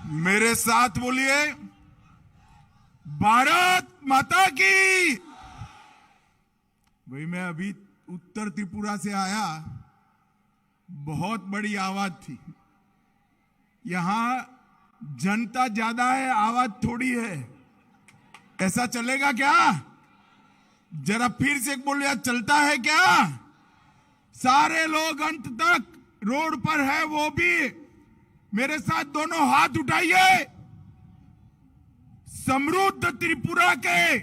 मेरे साथ बोलिए, भारत माता की। भाई मैं अभी उत्तर त्रिपुरा से आया, बहुत बड़ी आवाज थी। यहां जनता ज्यादा है, आवाज थोड़ी है। ऐसा चलेगा क्या? जरा फिर से बोलिए, चलता है क्या? सारे लोग अंत तक रोड पर है, वो भी मेरे साथ दोनों हाथ उठाइए। समृद्ध त्रिपुरा के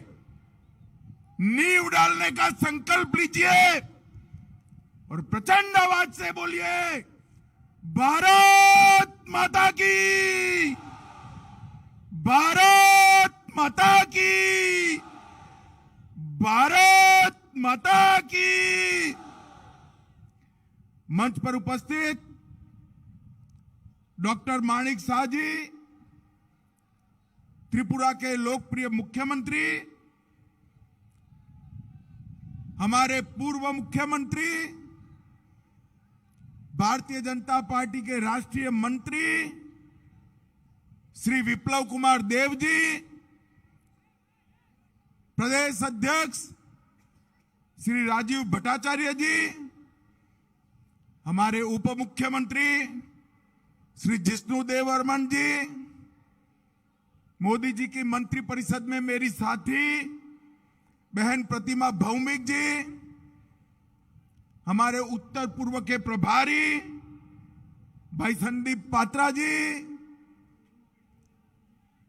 नींव डालने का संकल्प लीजिए और प्रचंड आवाज से बोलिए, भारत माता की, भारत माता की, भारत माता की। मंच पर उपस्थित डॉक्टर माणिक शाह जी, त्रिपुरा के लोकप्रिय मुख्यमंत्री, हमारे पूर्व मुख्यमंत्री, भारतीय जनता पार्टी के राष्ट्रीय मंत्री श्री विप्लव कुमार देव जी, प्रदेश अध्यक्ष श्री राजीव भट्टाचार्य जी, हमारे उप मुख्यमंत्री श्री जिष्णुदेव बर्मन जी, मोदी जी की मंत्रिपरिषद में मेरी साथी बहन प्रतिमा भौमिक जी, हमारे उत्तर पूर्व के प्रभारी भाई संदीप पात्रा जी,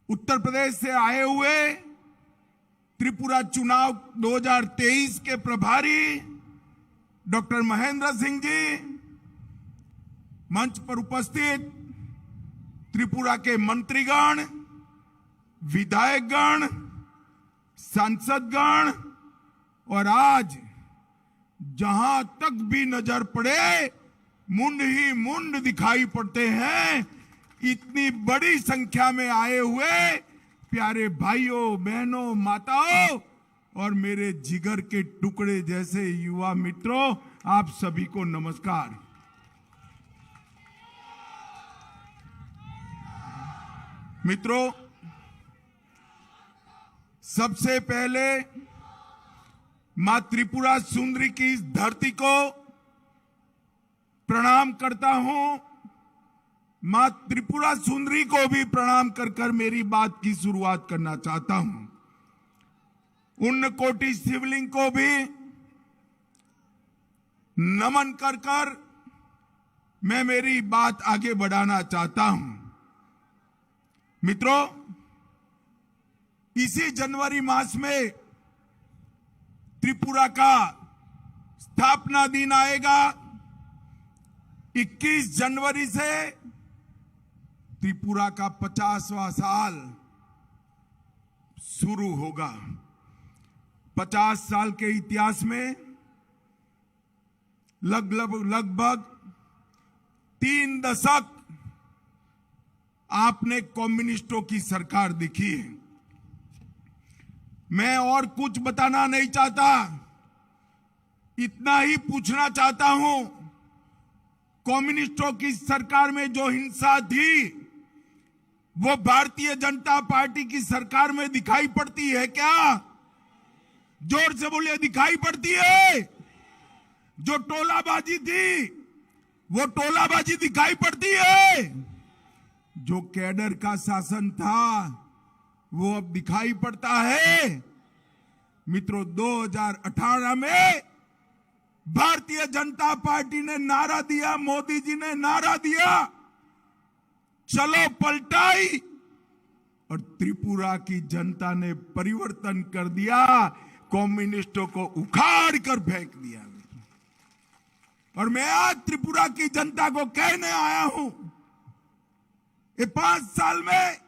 उत्तर प्रदेश से आए हुए त्रिपुरा चुनाव 2023 के प्रभारी डॉक्टर महेंद्र सिंह जी, मंच पर उपस्थित त्रिपुरा के मंत्रीगण, विधायकगण, सांसदगण और आज जहां तक भी नजर पड़े मुंड ही मुंड दिखाई पड़ते हैं, इतनी बड़ी संख्या में आए हुए प्यारे भाइयों बहनों माताओं और मेरे जिगर के टुकड़े जैसे युवा मित्रों, आप सभी को नमस्कार। मित्रों, सबसे पहले मां त्रिपुरा सुंदरी की इस धरती को प्रणाम करता हूं। मां त्रिपुरा सुंदरी को भी प्रणाम कर कर मेरी बात की शुरुआत करना चाहता हूं। उन कोटि शिवलिंग को भी नमन कर कर मैं मेरी बात आगे बढ़ाना चाहता हूं। मित्रों, इसी जनवरी मास में त्रिपुरा का स्थापना दिन आएगा। 21 जनवरी से त्रिपुरा का 50वां साल शुरू होगा। 50 साल के इतिहास में लगभग 3 दशक आपने कम्युनिस्टों की सरकार देखी है। मैं और कुछ बताना नहीं चाहता, इतना ही पूछना चाहता हूं, कम्युनिस्टों की सरकार में जो हिंसा थी वो भारतीय जनता पार्टी की सरकार में दिखाई पड़ती है क्या? जोर से बोलिए, दिखाई पड़ती है? जो टोलाबाजी थी वो टोलाबाजी दिखाई पड़ती है? जो कैडर का शासन था वो अब दिखाई पड़ता है? मित्रों, 2018 में भारतीय जनता पार्टी ने नारा दिया, मोदी जी ने नारा दिया, चलो पलटाई, और त्रिपुरा की जनता ने परिवर्तन कर दिया, कम्युनिस्टों को उखाड़ कर फेंक दिया। और मैं आज त्रिपुरा की जनता को कहने आया हूं, ये 5 साल में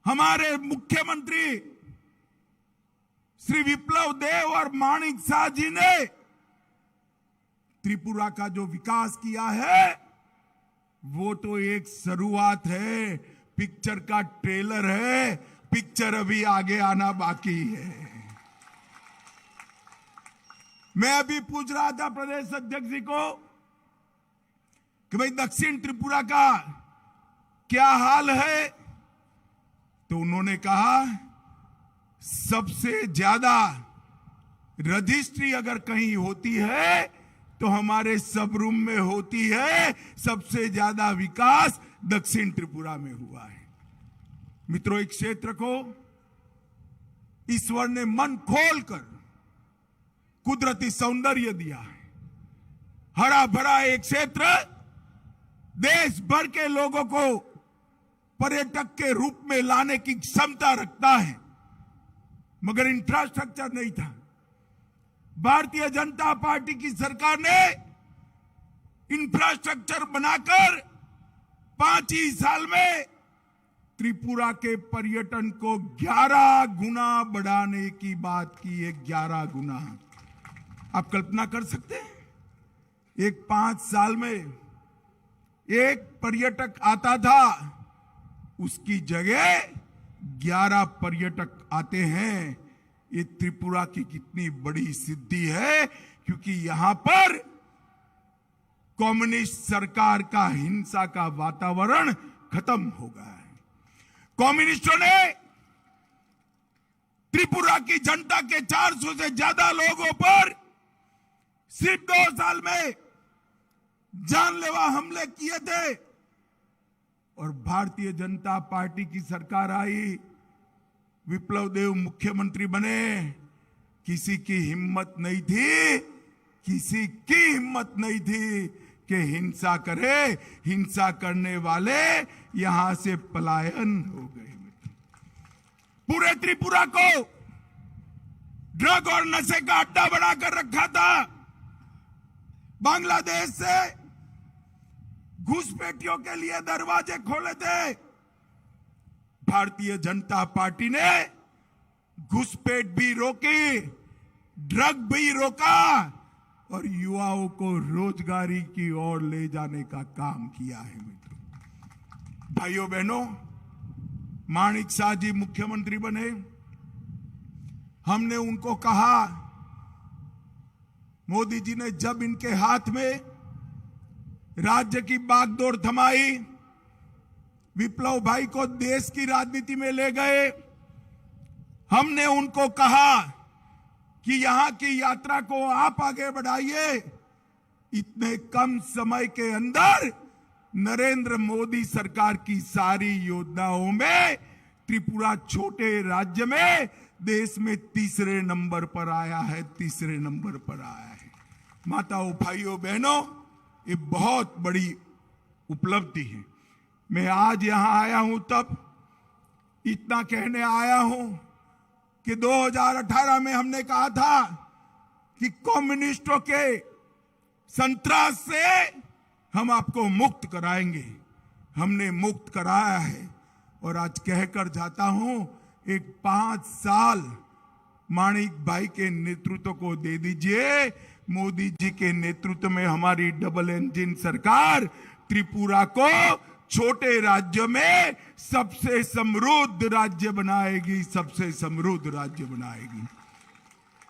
हमारे मुख्यमंत्री श्री विप्लव देव और माणिक शाह जी ने त्रिपुरा का जो विकास किया है वो तो एक शुरुआत है, पिक्चर का ट्रेलर है, पिक्चर अभी आगे आना बाकी है। मैं अभी पूछ रहा था प्रदेश अध्यक्ष जी को कि भाई दक्षिण त्रिपुरा का क्या हाल है? तो उन्होंने कहा सबसे ज्यादा रजिस्ट्री अगर कहीं होती है तो हमारे सबरूम में होती है। सबसे ज्यादा विकास दक्षिण त्रिपुरा में हुआ है। मित्रों, एक क्षेत्र को ईश्वर ने मन खोलकर कुदरती सौंदर्य दिया है। हरा भरा एक क्षेत्र देश भर के लोगों को पर्यटक के रूप में लाने की क्षमता रखता है, मगर इंफ्रास्ट्रक्चर नहीं था। भारतीय जनता पार्टी की सरकार ने इंफ्रास्ट्रक्चर बनाकर 5 ही साल में त्रिपुरा के पर्यटन को 11 गुना बढ़ाने की बात की है। 11 गुना। आप कल्पना कर सकते हैं, एक 5 साल में एक पर्यटक आता था, उसकी जगह 11 पर्यटक आते हैं। ये त्रिपुरा की कितनी बड़ी सिद्धि है, क्योंकि यहां पर कम्युनिस्ट सरकार का हिंसा का वातावरण खत्म हो गया है। कम्युनिस्टों ने त्रिपुरा की जनता के 400 से ज्यादा लोगों पर सिर्फ 2 साल में जानलेवा हमले किए थे, और भारतीय जनता पार्टी की सरकार आई, विप्लव देव मुख्यमंत्री बने। किसी की हिम्मत नहीं थी, किसी की हिम्मत नहीं थी कि हिंसा करे। हिंसा करने वाले यहां से पलायन हो गए। पूरे त्रिपुरा को ड्रग और नशे का अड्डा बनाकर रखा था। बांग्लादेश से घुसपैठियों के लिए दरवाजे खोले थे। भारतीय जनता पार्टी ने घुसपैठ भी रोकी, ड्रग भी रोका, और युवाओं को रोजगारी की ओर ले जाने का काम किया है। मित्रों, भाइयों बहनों, माणिक शाह जी मुख्यमंत्री बने। हमने उनको कहा, मोदी जी ने जब इनके हाथ में राज्य की बागडोर थमाई, विप्लव भाई को देश की राजनीति में ले गए। हमने उनको कहा कि यहां की यात्रा को आप आगे बढ़ाइए। इतने कम समय के अंदर नरेंद्र मोदी सरकार की सारी योजनाओं में त्रिपुरा छोटे राज्य में देश में 3रे नंबर पर आया है। 3रे नंबर पर आया है। माताओं, भाइयों, बहनों, ये बहुत बड़ी उपलब्धि है। मैं आज यहां आया हूं तब इतना कहने आया हूं कि 2018 में हमने कहा था कि कम्युनिस्टों के संत्रास से हम आपको मुक्त कराएंगे। हमने मुक्त कराया है, और आज कहकर जाता हूं, एक 5 साल माणिक भाई के नेतृत्व को दे दीजिए। मोदी जी के नेतृत्व में हमारी डबल इंजन सरकार त्रिपुरा को छोटे राज्य में सबसे समृद्ध राज्य बनाएगी। सबसे समृद्ध राज्य बनाएगी।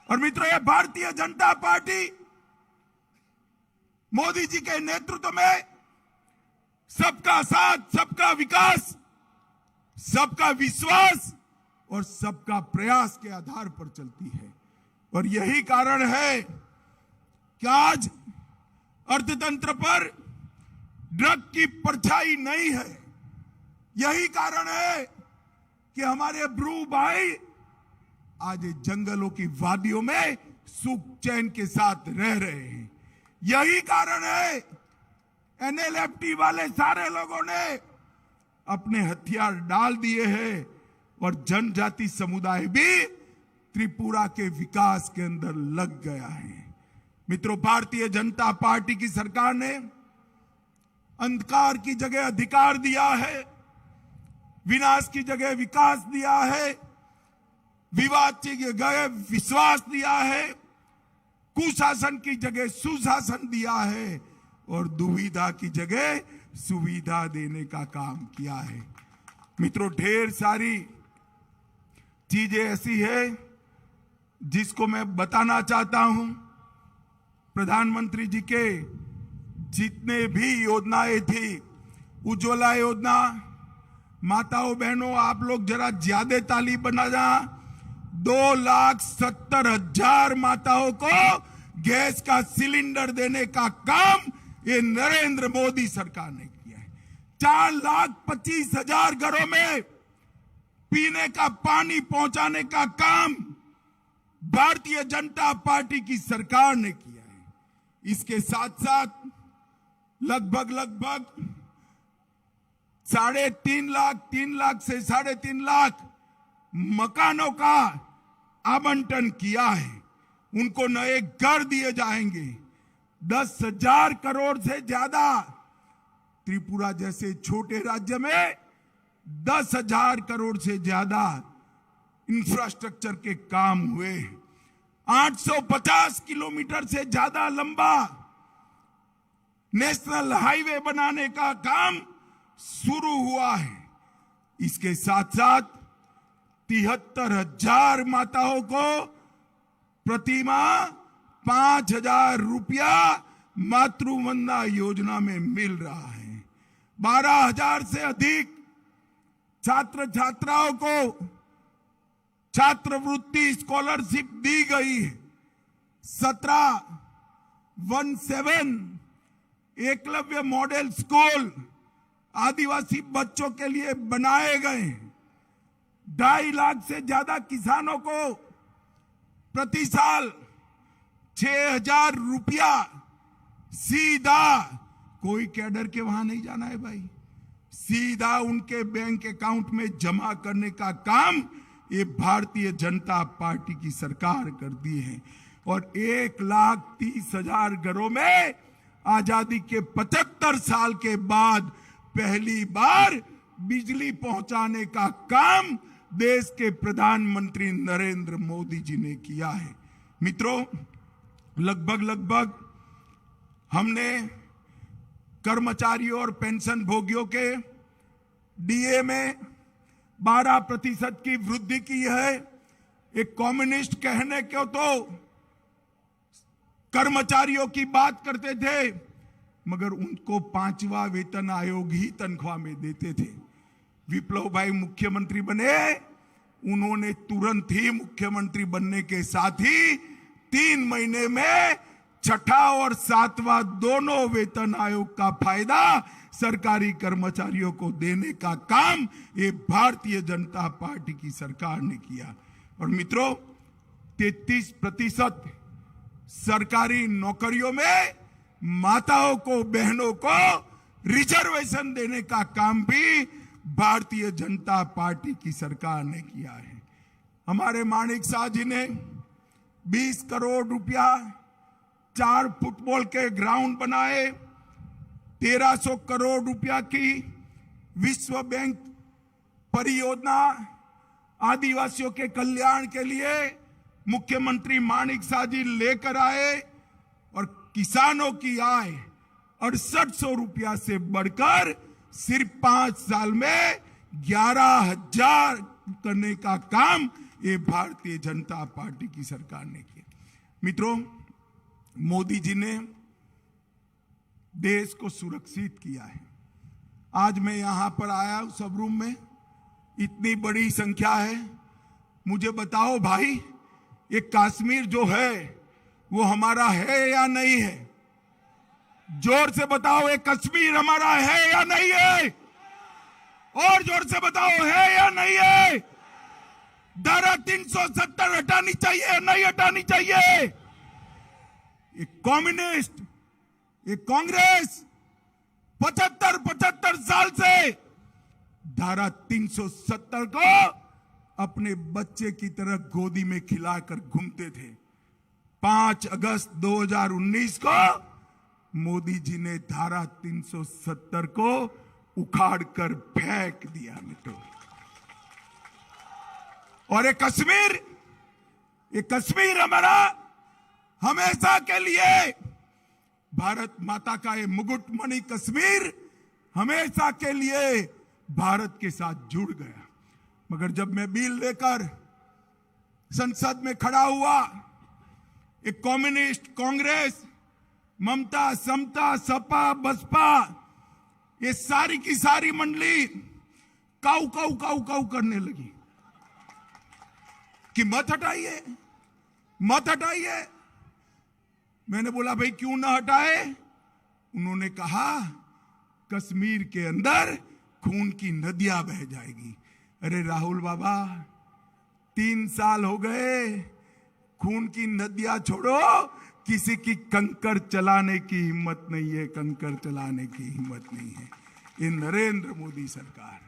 और मित्रों, ये भारतीय जनता पार्टी मोदी जी के नेतृत्व में सबका साथ, सबका विकास, सबका विश्वास और सबका प्रयास के आधार पर चलती है। और यही कारण है कि आज अर्थतंत्र पर ड्रग की परछाई नहीं है। यही कारण है कि हमारे ब्रू भाई आज जंगलों की वादियों में सुख चैन के साथ रह रहे हैं। यही कारण है एनएलएफटी वाले सारे लोगों ने अपने हथियार डाल दिए हैं, और जनजाति समुदाय भी त्रिपुरा के विकास के अंदर लग गया है। मित्रों, भारतीय जनता पार्टी की सरकार ने अंधकार की जगह अधिकार दिया है, विनाश की जगह विकास दिया है, विवाद की जगह विश्वास दिया है, कुशासन की जगह सुशासन दिया है, और दुविधा की जगह सुविधा देने का काम किया है। मित्रों, ढेर सारी चीजें ऐसी है जिसको मैं बताना चाहता हूं। प्रधानमंत्री जी के जितने भी योजनाएं थी, उज्ज्वला योजना, माताओं बहनों, आप लोग जरा ज्यादा ताली बना जा। 2,70,000 माताओं को गैस का सिलेंडर देने का काम ये नरेंद्र मोदी सरकार ने किया है। 4,25,000 घरों में पीने का पानी पहुंचाने का काम भारतीय जनता पार्टी की सरकार ने किया है। इसके साथ साथ लगभग 3 लाख से 3.5 लाख मकानों का आवंटन किया है। उनको नए घर दिए जाएंगे। 10,000 करोड़ से ज्यादा, त्रिपुरा जैसे छोटे राज्य में 10,000 करोड़ से ज्यादा इंफ्रास्ट्रक्चर के काम हुए। 850 किलोमीटर से ज्यादा लंबा नेशनल हाईवे बनाने का काम शुरू हुआ है। इसके साथ साथ 73,000 माताओं को प्रतिमाह 5,000 रुपया मातृवंदना योजना में मिल रहा है। 12,000 से अधिक छात्र छात्राओं को छात्रवृत्ति स्कॉलरशिप दी गई है। 17 एकलव्य मॉडल स्कूल आदिवासी बच्चों के लिए बनाए गए। 2.5 लाख से ज्यादा किसानों को प्रति साल 6,000 रुपया सीधा, कोई कैडर के वहां नहीं जाना है भाई, सीधा उनके बैंक अकाउंट में जमा करने का काम ये भारतीय जनता पार्टी की सरकार करती है। और 1,30,000 घरों में आजादी के 75 साल के बाद पहली बार बिजली पहुंचाने का काम देश के प्रधानमंत्री नरेंद्र मोदी जी ने किया है। मित्रों, लगभग हमने कर्मचारियों और पेंशन भोगियों के डीए में 12% की वृद्धि की है। एक कम्युनिस्ट कहने को तो कर्मचारियों की बात करते थे, मगर उनको 5वां वेतन आयोग ही तनख्वाह में देते थे। विप्लव भाई मुख्यमंत्री बने, उन्होंने तुरंत ही मुख्यमंत्री बनने के साथ ही 3 महीने में 6ठा और 7वां दोनों वेतन आयोग का फायदा सरकारी कर्मचारियों को देने का काम ये भारतीय जनता पार्टी की सरकार ने किया। और मित्रों, 33% सरकारी नौकरियों में माताओं को, बहनों को रिजर्वेशन देने का काम भी भारतीय जनता पार्टी की सरकार ने किया है। हमारे माणिक शाह जी ने 20 करोड़ रुपया 4 फुटबॉल के ग्राउंड बनाए। 1,300 करोड़ रुपया की विश्व बैंक परियोजना आदिवासियों के कल्याण के लिए मुख्यमंत्री माणिक शाह जी लेकर आए। और किसानों की आय 6800 रुपया से बढ़कर सिर्फ 5 साल में 11,000 करने का काम ये भारतीय जनता पार्टी की सरकार ने किया। मित्रों, मोदी जी ने देश को सुरक्षित किया है। आज मैं यहां पर आया सब रूम में इतनी बड़ी संख्या है। मुझे बताओ भाई, ये कश्मीर जो है वो हमारा है या नहीं है? जोर से बताओ, ये कश्मीर हमारा है या नहीं है? और जोर से बताओ, है या नहीं है? धारा 370 हटानी चाहिए, नहीं हटानी चाहिए? ये कम्युनिस्ट, ये कांग्रेस 75 साल से धारा 370 को अपने बच्चे की तरह गोदी में खिलाकर घूमते थे। 5 अगस्त 2019 को मोदी जी ने धारा 370 को उखाड़ कर फेंक दिया मित्रों। और ये कश्मीर हमारा हमेशा के लिए, भारत माता का ये मुकुटमणि कश्मीर हमेशा के लिए भारत के साथ जुड़ गया। मगर जब मैं बिल लेकर संसद में खड़ा हुआ, एक कम्युनिस्ट, कांग्रेस, ममता, समता, सपा, बसपा, ये सारी की सारी मंडली काऊ काऊ काऊ काऊ करने लगी कि मत हटाइए, मत हटाइए। मैंने बोला भाई क्यों ना हटाए? उन्होंने कहा कश्मीर के अंदर खून की नदियां बह जाएगी। अरे राहुल बाबा, 3 साल हो गए, खून की नदियां छोड़ो, किसी की कंकर चलाने की हिम्मत नहीं है, कंकर चलाने की हिम्मत नहीं है। ये नरेंद्र मोदी सरकार,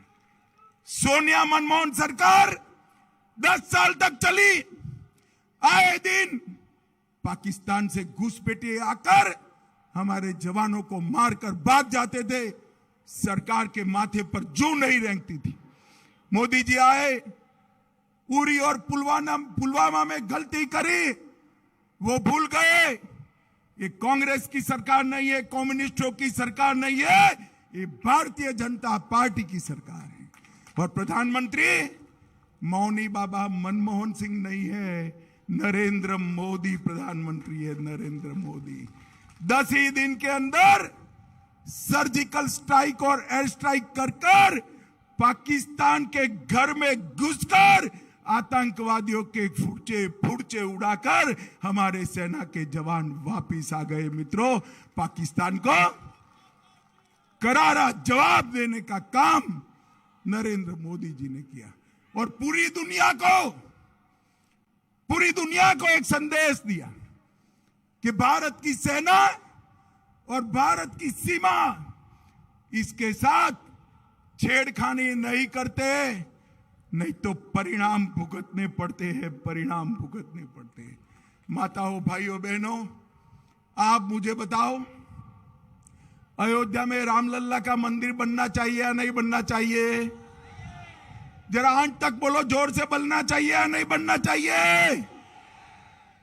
सोनिया मनमोहन सरकार 10 साल तक चली। आए दिन पाकिस्तान से घुसपैठिए आकर हमारे जवानों को मारकर भाग जाते थे, सरकार के माथे पर जू नहीं रेंगती थी। मोदी जी आए, उरी और पुलवामा में गलती करी, वो भूल गए ये कांग्रेस की सरकार नहीं है, कम्युनिस्टों की सरकार नहीं है, ये भारतीय जनता पार्टी की सरकार है। और प्रधानमंत्री मौनी बाबा मनमोहन सिंह नहीं है, नरेंद्र मोदी प्रधानमंत्री है, नरेंद्र मोदी। 10 ही दिन के अंदर सर्जिकल स्ट्राइक और एयर स्ट्राइक कर पाकिस्तान के घर में घुसकर आतंकवादियों के फुर्चे उड़ाकर हमारे सेना के जवान वापिस आ गए। मित्रों, पाकिस्तान को करारा जवाब देने का काम नरेंद्र मोदी जी ने किया और पूरी दुनिया को एक संदेश दिया कि भारत की सेना और भारत की सीमा इसके साथ छेड़खानी नहीं करते, नहीं तो परिणाम भुगतने पड़ते हैं, परिणाम भुगतने पड़ते हैं। माताओं, भाइयों, बहनों, आप मुझे बताओ, अयोध्या में रामलल्ला का मंदिर बनना चाहिए या नहीं बनना चाहिए? जरा अंत तक बोलो, जोर से बनना चाहिए या नहीं बनना चाहिए?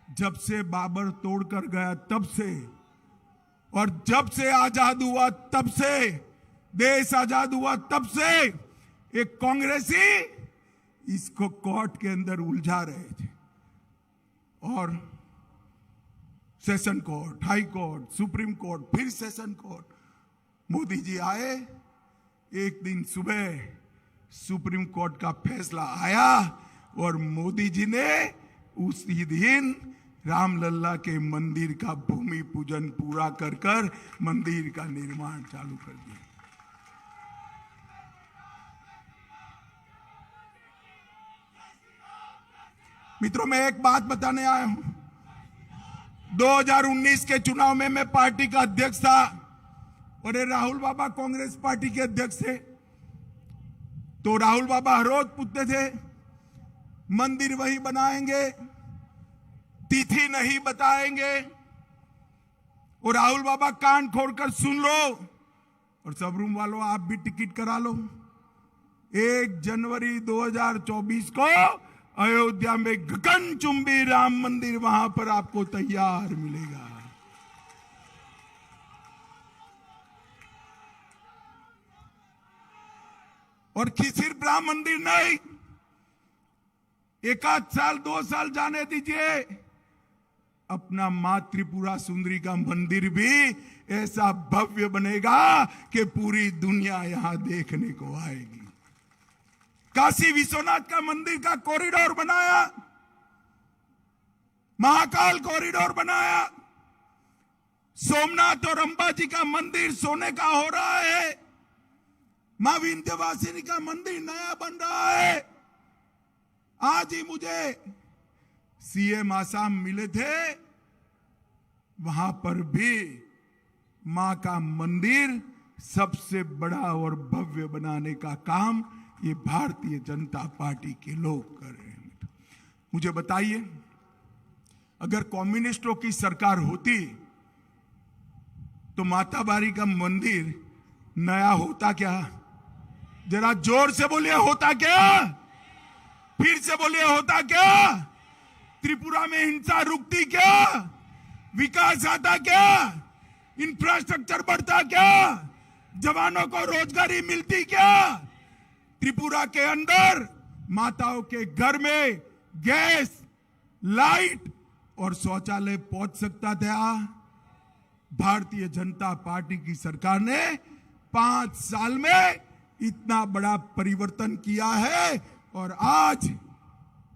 जब से बाबर तोड़कर गया तब से, और जब से आजाद हुआ तब से, देश आजाद हुआ तब से एक कांग्रेसी इसको कोर्ट के अंदर उलझा रहे थे। और session court, high court, supreme court, फिर सेशन कोर्ट। मोदी जी आए, एक दिन सुबह सुप्रीम कोर्ट का फैसला आया और मोदी जी ने उसी दिन रामलल्ला के मंदिर का भूमि पूजन पूरा कर मंदिर का निर्माण चालू कर दिया। मित्रों, मैं एक बात बताने आया हूं। 2019 के चुनाव में मैं पार्टी का अध्यक्ष था और ये राहुल बाबा कांग्रेस पार्टी के अध्यक्ष थे। तो राहुल बाबा हर रोज पूछते थे मंदिर वही बनाएंगे, तिथि नहीं बताएंगे। और राहुल बाबा कान खोलकर सुन लो और सब रूम वालों आप भी टिकट करा लो। 1 जनवरी 2024 को अयोध्या में गगनचुंबी राम मंदिर वहां पर आपको तैयार मिलेगा। और सिर्फ राम मंदिर नहीं, 1 साल 2 साल जाने दीजिए, अपना मां त्रिपुरा सुंदरी का मंदिर भी ऐसा भव्य बनेगा कि पूरी दुनिया यहां देखने को आएगी। काशी विश्वनाथ का मंदिर का कॉरिडोर बनाया, महाकाल कॉरिडोर बनाया, सोमनाथ और अंबाजी का मंदिर सोने का हो रहा है, मां विंध्यवासिनी का मंदिर नया बन रहा है। आज ही मुझे सीएम आसाम मिले थे, वहां पर भी मां का मंदिर सबसे बड़ा और भव्य बनाने का काम ये भारतीय जनता पार्टी के लोग कर रहे हैं। मुझे बताइए, अगर कम्युनिस्टों की सरकार होती तो माता बारी का मंदिर नया होता क्या? जरा जोर से बोलिए, होता क्या? फिर से बोलिए, होता क्या? त्रिपुरा में हिंसा रुकती क्या? विकास आता क्या? इंफ्रास्ट्रक्चर बढ़ता क्या? जवानों को रोजगारी मिलती क्या? त्रिपुरा के अंदर माताओं के घर में गैस, लाइट और शौचालय पहुंच सकता था। भारतीय जनता पार्टी की सरकार ने 5 साल में इतना बड़ा परिवर्तन किया है। और आज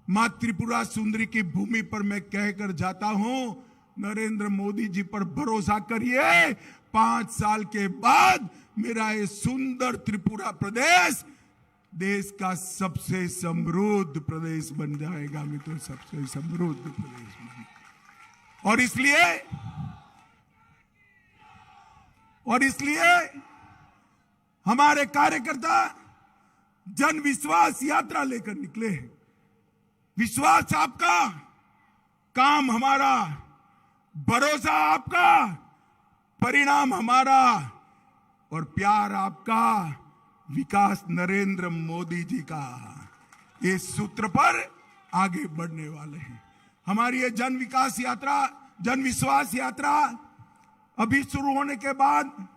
मां त्रिपुरा सुंदरी की भूमि पर मैं कहकर जाता हूं, नरेंद्र मोदी जी पर भरोसा करिए, 5 साल के बाद मेरा ये सुंदर त्रिपुरा प्रदेश देश का सबसे समृद्ध प्रदेश बन जाएगा। मित्रों, सबसे समृद्ध प्रदेश बन। और इसलिए हमारे कार्यकर्ता जन विश्वास यात्रा लेकर निकले हैं। विश्वास आपका, काम हमारा, भरोसा आपका, परिणाम हमारा और प्यार आपका, विकास नरेंद्र मोदी जी का। इस सूत्र पर आगे बढ़ने वाले हैं। हमारी ये जन विकास यात्रा, जन विश्वास यात्रा अभी शुरू होने के बाद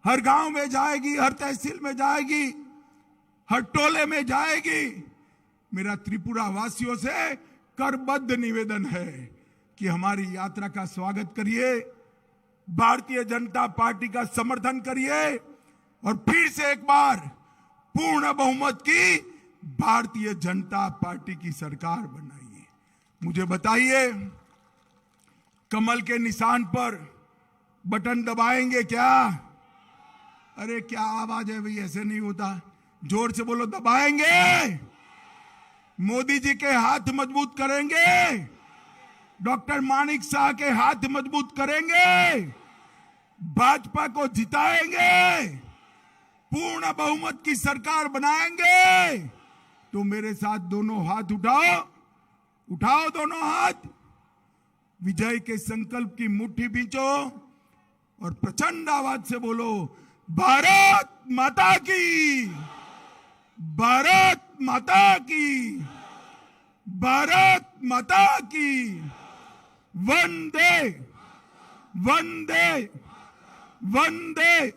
हर गांव में जाएगी, हर तहसील में जाएगी, हर टोले में जाएगी। मेरा त्रिपुरा वासियों से करबद्ध निवेदन है कि हमारी यात्रा का स्वागत करिए, भारतीय जनता पार्टी का समर्थन करिए और फिर से एक बार पूर्ण बहुमत की भारतीय जनता पार्टी की सरकार बनाइए। मुझे बताइए, कमल के निशान पर बटन दबाएंगे क्या? अरे क्या आवाज है भाई, ऐसे नहीं होता, जोर से बोलो, दबाएंगे। मोदी जी के हाथ मजबूत करेंगे, डॉक्टर मानिक शाह के हाथ मजबूत करेंगे, भाजपा को जिताएंगे, पूर्ण बहुमत की सरकार बनाएंगे। तो मेरे साथ दोनों हाथ उठाओ, उठाओ दोनों हाथ, विजय के संकल्प की मुट्ठी बींचो और प्रचंड आवाज से बोलो, भारत माता की, भारत माता की, भारत माता की, वंदे वंदे वंदे।